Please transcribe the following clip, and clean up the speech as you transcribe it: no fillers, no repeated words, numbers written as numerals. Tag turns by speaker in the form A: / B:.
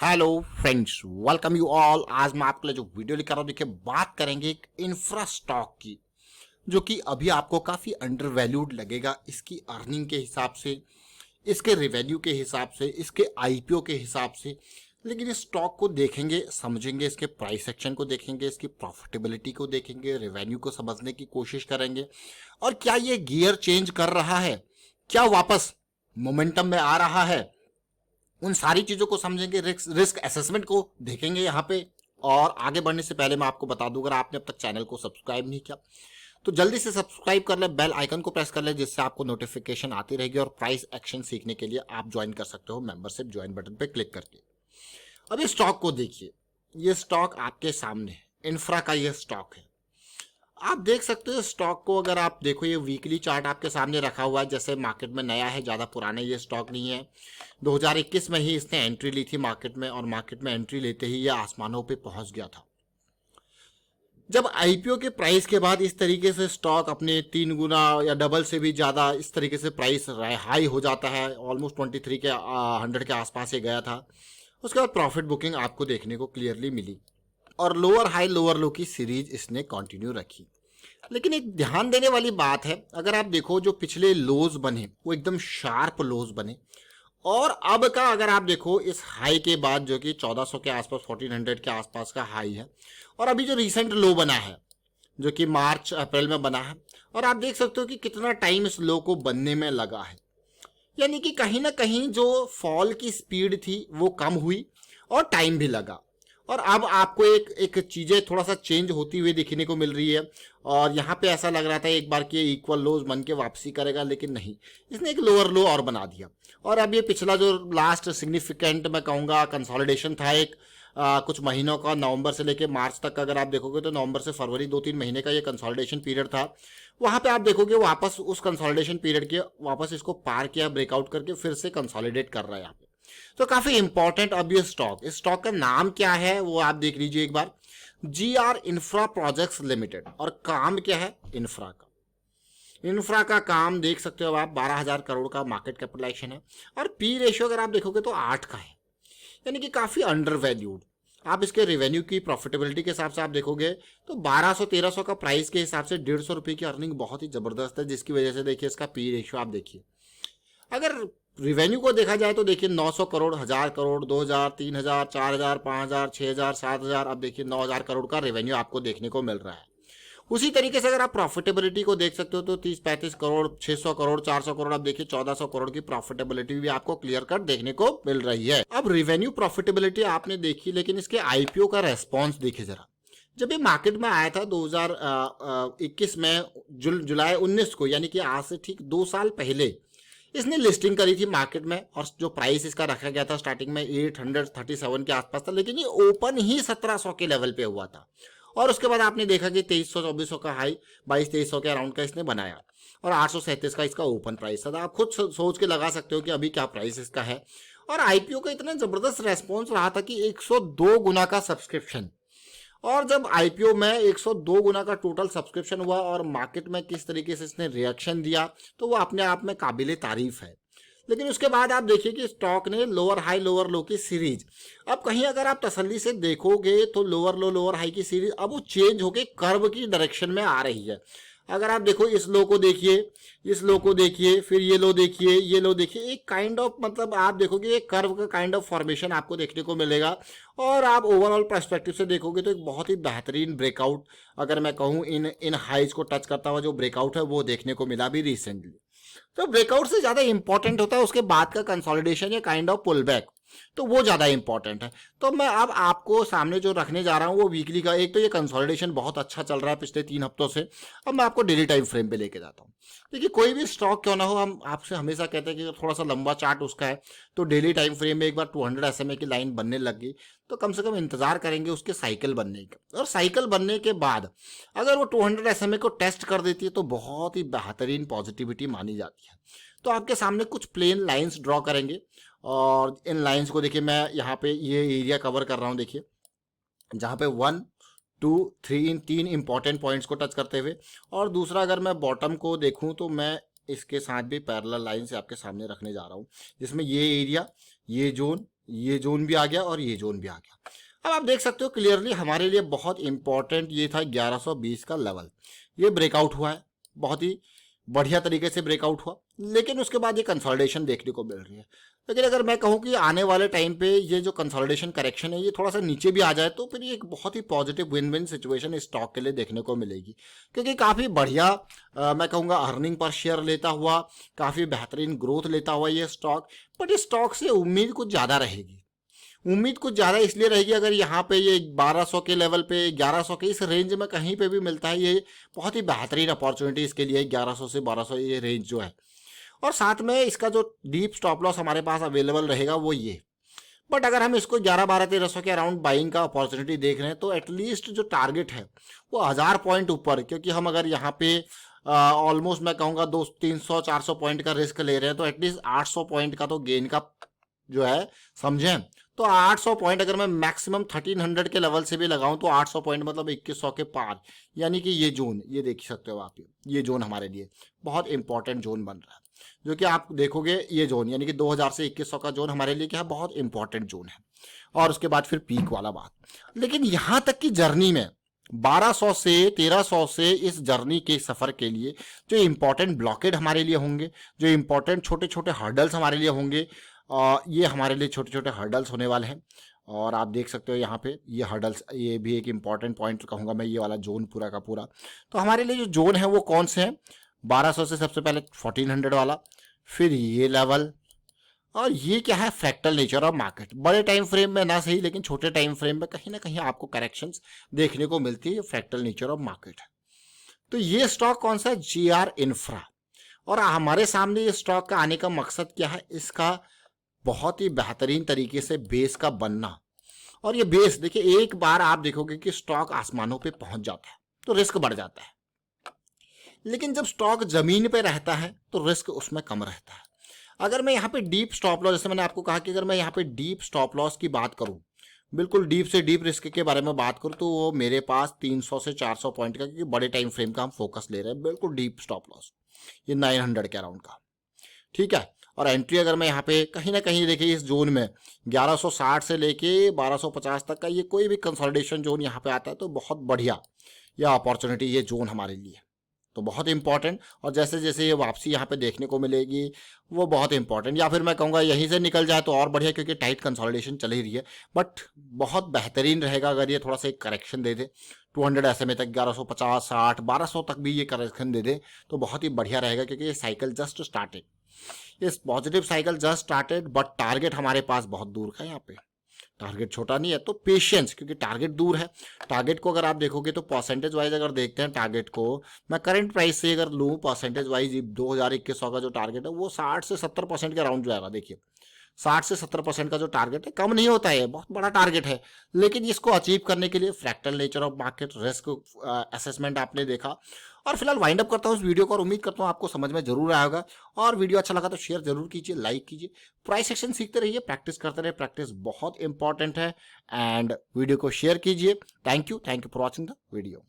A: Hello friends, welcome you all. आज मैं आपके लिए जो वीडियो लेकर आ रहा हूं, देखिए बात करेंगे एक इंफ्रा स्टॉक की, जो कि अभी आपको काफी अंडर वैल्यूड लगेगा इसकी अर्निंग के हिसाब से, इसके रेवेन्यू के हिसाब से, इसके आईपीओ के हिसाब से। लेकिन इस स्टॉक को देखेंगे, समझेंगे, इसके प्राइस एक्शन को देखेंगे, इसकी प्रॉफिटेबिलिटी को देखेंगे, रेवेन्यू को समझने की कोशिश करेंगे और क्या ये गियर चेंज कर रहा है, क्या वापस मोमेंटम में आ रहा है। उन सारी चीजों को समझेंगे, रिस्क असेसमेंट को देखेंगे यहाँ पे। और आगे बढ़ने से पहले मैं आपको बता दूं, अगर आपने अब तक चैनल को सब्सक्राइब नहीं किया तो जल्दी से सब्सक्राइब कर ले, बेल आइकन को प्रेस कर ले, जिससे आपको नोटिफिकेशन आती रहेगी। और प्राइस एक्शन सीखने के लिए आप ज्वाइन कर सकते हो मेंबरशिप ज्वाइन बटन पे क्लिक करके। अब इस स्टॉक को देखिए, ये स्टॉक आपके सामने है, इंफ्रा का ये स्टॉक है। आप देख सकते हो स्टॉक को, अगर आप देखो ये वीकली चार्ट आपके सामने रखा हुआ है। जैसे मार्केट में नया है, ज़्यादा पुराना ये स्टॉक नहीं है। 2021 में ही इसने एंट्री ली थी मार्केट में, और मार्केट में एंट्री लेते ही ये आसमानों पे पहुंच गया था। जब आईपीओ के प्राइस के बाद इस तरीके से स्टॉक अपने 3 गुना या डबल से भी ज़्यादा इस तरीके से प्राइस हाई हो जाता है, ऑलमोस्ट 23 के 100 के आसपास ये गया था। उसके बाद प्रॉफिट बुकिंग आपको देखने को क्लियरली मिली और लोअर हाई लोअर लो की सीरीज इसने कंटिन्यू रखी। लेकिन एक ध्यान देने वाली बात है, अगर आप देखो जो पिछले लोज बने वो एकदम शार्प लोज बने, और अब का अगर आप देखो इस हाई के बाद जो कि 1400 के आसपास 1400 के आसपास का हाई है, और अभी जो रिसेंट लो बना है जो कि मार्च अप्रैल में बना है, और आप देख सकते हो कि कितना टाइम इस लो को बनने में लगा है। यानी कि कहीं ना कहीं जो फॉल की स्पीड थी वो कम हुई और टाइम भी लगा। और अब आपको एक एक चीजें थोड़ा सा चेंज होती हुई दिखने को मिल रही है। और यहाँ पे ऐसा लग रहा था एक बार कि इक्वल लोज बन के वापसी करेगा, लेकिन नहीं, इसने एक लोअर लो और बना दिया। और अब ये पिछला जो लास्ट सिग्निफिकेंट मैं कहूँगा कंसोलिडेशन था एक कुछ महीनों का, नवंबर से लेकर मार्च तक अगर आप देखोगे तो नवंबर से फरवरी 2-3 महीने का ये कंसोलिडेशन पीरियड था। वहां पे आप देखोगे वापस उस कंसोलिडेशन पीरियड के वापस इसको पार किया, ब्रेकआउट करके फिर से कंसोलिडेट कर रहा है यहाँ पे। तो काफी इंपॉर्टेंट अब ये स्टॉक, इस स्टॉक का नाम क्या है वो आप देख लीजिए एक बार, GR इंफ्रा प्रोजेक्ट्स लिमिटेड। और काम क्या है इंफ्रा का, इंफ्रा का काम देख सकते हो आप, 12,000 करोड़ का मार्केट कैपिटलाइजेशन है। और पी रेशियो अगर आप देखोगे तो 8 का है, यानी कि काफी अंडर वैल्यूड। आप इसके रेवेन्यू की प्रॉफिटेबिलिटी के हिसाब से आप देखोगे तो 1200-1300 का प्राइस के हिसाब से 150 रुपये की अर्निंग बहुत ही जबरदस्त है, जिसकी वजह से देखिए इसका पी रेशियो आप देखिए। अगर रिवेन्यू को देखा जाए तो देखिए 900 करोड़, 1000 करोड़, 2000, 3000, 4000, 5000, 6000, 7000, अब देखिए 9000 करोड़ का रेवेन्यू आपको देखने को मिल रहा है। उसी तरीके से अगर आप प्रॉफिटेबिलिटी को देख सकते हो तो 30-35 करोड़, 600 करोड़, 400 करोड़, अब देखिए 1400 करोड़ की प्रॉफिटेबिलिटी भी आपको क्लियर कट देखने को मिल रही है। अब रेवेन्यू प्रॉफिटेबिलिटी आपने देखी, लेकिन इसके आईपीओ का रेस्पॉन्स देखिए जरा। जब ये मार्केट में आया था 2021 में जुलाई 19 को, यानी कि आज से ठीक 2 साल पहले इसने लिस्टिंग करी थी मार्केट में, और जो प्राइस इसका रखा गया था स्टार्टिंग में 837 के आसपास था, लेकिन ये ओपन ही 1700 के लेवल पे हुआ था। और उसके बाद आपने देखा कि 2300-2400 का हाई, 2200-2300 के अराउंड का इसने बनाया, और 837 का इसका ओपन प्राइस था। आप खुद सोच के लगा सकते हो कि अभी क्या प्राइस इसका है। और आईपीओ का इतना जबरदस्त रेस्पॉन्स रहा था कि 102 गुना का सब्सक्रिप्शन, और जब आईपीओ में 102 गुना का टोटल सब्सक्रिप्शन हुआ और मार्केट में किस तरीके से इसने रिएक्शन दिया, तो वो अपने आप में काबिले तारीफ है। लेकिन उसके बाद आप देखिए कि स्टॉक ने लोअर हाई लोअर लो की सीरीज, अब कहीं अगर आप तसल्ली से देखोगे तो लोअर लो लोअर हाई की सीरीज अब वो चेंज होके कर्व की डायरेक्शन में आ रही है। अगर आप देखो इस लो को देखिए, इस लो को देखिए, फिर ये लो देखिए, ये लो देखिए, एक काइंड ऑफ मतलब आप देखोगे एक कर्व का काइंड ऑफ फॉर्मेशन आपको देखने को मिलेगा। और आप ओवरऑल पर्सपेक्टिव से देखोगे तो एक बहुत ही बेहतरीन ब्रेकआउट, अगर मैं कहूँ इन हाइज को टच करता हुआ जो ब्रेकआउट है वो देखने को मिला भी रिसेंटली। तो ब्रेकआउट से ज्यादा इंपॉर्टेंट होता है उसके बाद का कंसोलिडेशन या काइंड ऑफ पुल बैक, तो वो ज्यादा इंपॉर्टेंट है। तो मैं अब आपको सामने जो रखने जा रहा हूँ वो वीकली का, एक तो ये कंसोलिडेशन बहुत अच्छा चल रहा है पिछले 3 हफ्तों से। अब मैं आपको डेली टाइम फ्रेम पे लेके जाता हूँ। देखिए कोई भी स्टॉक क्यों ना हो, हम आपसे हमेशा कहते हैं कि थोड़ा सा लंबा चार्ट उसका है, तो डेली टाइम फ्रेम में एक बार 200 SMA की लाइन बनने लग गई तो कम से कम इंतजार करेंगे उसके साइकिल बनने का। और साइकिल बनने के बाद अगर वो 200 SMA को टेस्ट कर देती है तो बहुत ही बेहतरीन पॉजिटिविटी मानी जाती है। तो आपके सामने कुछ प्लेन लाइंस ड्रॉ करेंगे, और इन लाइंस को देखिए मैं यहाँ पे ये एरिया कवर कर रहा हूँ, देखिए जहाँ पे 1, 2, 3 इन 3 इंपॉर्टेंट पॉइंट्स को टच करते हुए। और दूसरा अगर मैं बॉटम को देखूँ तो मैं इसके साथ भी पैरेलल लाइन से आपके सामने रखने जा रहा हूँ, जिसमें ये एरिया, ये जोन, ये जोन भी आ गया और ये जोन भी आ गया। अब आप देख सकते हो क्लियरली हमारे लिए बहुत इंपॉर्टेंट ये था 1120 का लेवल, ये ब्रेकआउट हुआ है, बहुत ही बढ़िया तरीके से ब्रेकआउट हुआ, लेकिन उसके बाद ये कंसोलिडेशन देखने को मिल रही है। लेकिन अगर मैं कहूँ कि आने वाले टाइम पे ये जो कंसोलिडेशन करेक्शन है ये थोड़ा सा नीचे भी आ जाए तो फिर ये एक बहुत ही पॉजिटिव विन विन सिचुएशन इस स्टॉक के लिए देखने को मिलेगी, क्योंकि काफ़ी बढ़िया मैं कहूँगा अर्निंग पर शेयर लेता हुआ, काफ़ी बेहतरीन ग्रोथ लेता हुआ ये स्टॉक। बट इस स्टॉक से उम्मीद कुछ ज़्यादा रहेगी, उम्मीद कुछ ज़्यादा इसलिए रहेगी अगर यहाँ पे ये 1200 के लेवल पे, 1100 के इस रेंज में कहीं पे भी मिलता है, ये बहुत ही बेहतरीन अपॉर्चुनिटी इसके लिए 1100 से 1200 ये रेंज जो है। और साथ में इसका जो डीप स्टॉप लॉस हमारे पास अवेलेबल रहेगा वो ये। बट अगर हम इसको 11-12-1300 के अराउंड बाइंग का अपॉर्चुनिटी देख रहे हैं तो एटलीस्ट जो टारगेट है वो 1000 पॉइंट ऊपर, क्योंकि हम अगर यहाँ पे ऑलमोस्ट मैं कहूँगा 200-300-400 पॉइंट का रिस्क ले रहे हैं तो एटलीस्ट 800 पॉइंट का तो गेन का जो है समझें। तो 800 पॉइंट अगर मैं मैक्सिमम 1300 के लेवल से भी लगाऊं तो 800 पॉइंट मतलब 2100 के पार, यानी कि ये जोन ये देख सकते हो आप, ये जोन हमारे लिए बहुत इंपॉर्टेंट जोन बन रहा है, जो कि आप देखोगे ये जोन यानी कि 2000 से 2100 का जोन हमारे लिए क्या है, बहुत इंपॉर्टेंट जोन है। और उसके बाद फिर पीक वाला बात। लेकिन यहाँ तक की जर्नी में 1200 से 1300 से इस जर्नी के सफर के लिए जो इंपॉर्टेंट ब्लॉकेड हमारे लिए होंगे, जो इंपॉर्टेंट छोटे छोटे हर्डल्स हमारे लिए होंगे, ये हमारे लिए छोटे छोटे हर्डल्स होने वाले हैं। और आप देख सकते हो यहाँ पे ये हर्डल्स, ये भी एक इंपॉर्टेंट पॉइंट कहूँगा मैं, ये वाला जोन पूरा का पूरा। तो हमारे लिए जो जोन है वो कौन से हैं, 1200 से सबसे पहले 1400 वाला, फिर ये लेवल, और ये क्या है, फ्रैक्टल नेचर ऑफ मार्केट। बड़े टाइम फ्रेम में ना सही लेकिन छोटे टाइम फ्रेम में कहीं ना कहीं आपको करेक्शंस देखने को मिलती है, ये फ्रैक्टल नेचर ऑफ मार्केट है। तो ये स्टॉक कौन सा है, GR इंफ्रा। और हमारे सामने ये स्टॉक का आने का मकसद क्या है, इसका बहुत ही बेहतरीन तरीके से बेस का बनना। और ये बेस देखिए, एक बार आप देखोगे कि स्टॉक आसमानों पे पहुंच जाता है तो रिस्क बढ़ जाता है, लेकिन जब स्टॉक जमीन पे रहता है तो रिस्क उसमें कम रहता है। अगर मैं यहाँ पे डीप स्टॉप लॉस, जैसे मैंने आपको कहा कि अगर मैं यहाँ पे डीप स्टॉप लॉस की बात करूँ, बिल्कुल डीप से डीप रिस्क के बारे में बात करूँ, तो वो मेरे पास 300 से 400 पॉइंट का, क्योंकि बड़े टाइम फ्रेम का हम फोकस ले रहे हैं, बिल्कुल डीप स्टॉप लॉस ये 900 के अराउंड का, ठीक है। और एंट्री अगर मैं यहाँ पे कहीं ना कहीं देखिए इस जोन में 1160 से लेके 1250 तक का ये कोई भी कंसोलिडेशन जोन यहाँ पे आता है तो बहुत बढ़िया यह अपॉर्चुनिटी, ये जोन हमारे लिए तो बहुत इंपॉर्टेंट। और जैसे जैसे ये वापसी यहाँ पे देखने को मिलेगी वो बहुत इंपॉर्टेंट, या फिर मैं कहूँगा यहीं से निकल जाए तो और बढ़िया, क्योंकि टाइट कंसोलिडेशन चल ही रही है। बट बहुत बेहतरीन रहेगा अगर ये थोड़ा सा एक करेक्शन दे दे 200 SMA तक, 1150, 60, 1200 तक भी ये करेक्शन दे दे तो बहुत ही बढ़िया रहेगा, क्योंकि ये साइकिल जस्ट स्टार्टेड, इस positive cycle just started. But target हमारे पास बहुत दूर का है, यहाँ पे टारगेट छोटा नहीं है, तो पेशेंस, क्योंकि टारगेट दूर है। टारगेट को अगर आप देखोगे तो परसेंटेज वाइज अगर देखते हैं टारगेट को, मैं करंट प्राइस से अगर लूँ परसेंटेज वाइज 2021 का जो टारगेट है वो 60 से 70% के अराउंड जाएगा। देखिए 60 से 70% का जो टारगेट है कम नहीं होता है, बहुत बड़ा टारगेट है। लेकिन इसको अचीव करने के लिए fractal nature of market, risk assessment आपने देखा। और फिलहाल वाइंड अप करता हूँ इस वीडियो को, और उम्मीद करता हूँ आपको समझ में जरूर आया होगा। और वीडियो अच्छा लगा तो शेयर जरूर कीजिए, लाइक कीजिए। प्राइस एक्शन सीखते रहिए, प्रैक्टिस करते रहिए, प्रैक्टिस बहुत इंपॉर्टेंट है। एंड वीडियो को शेयर कीजिए। Thank you for watching the video.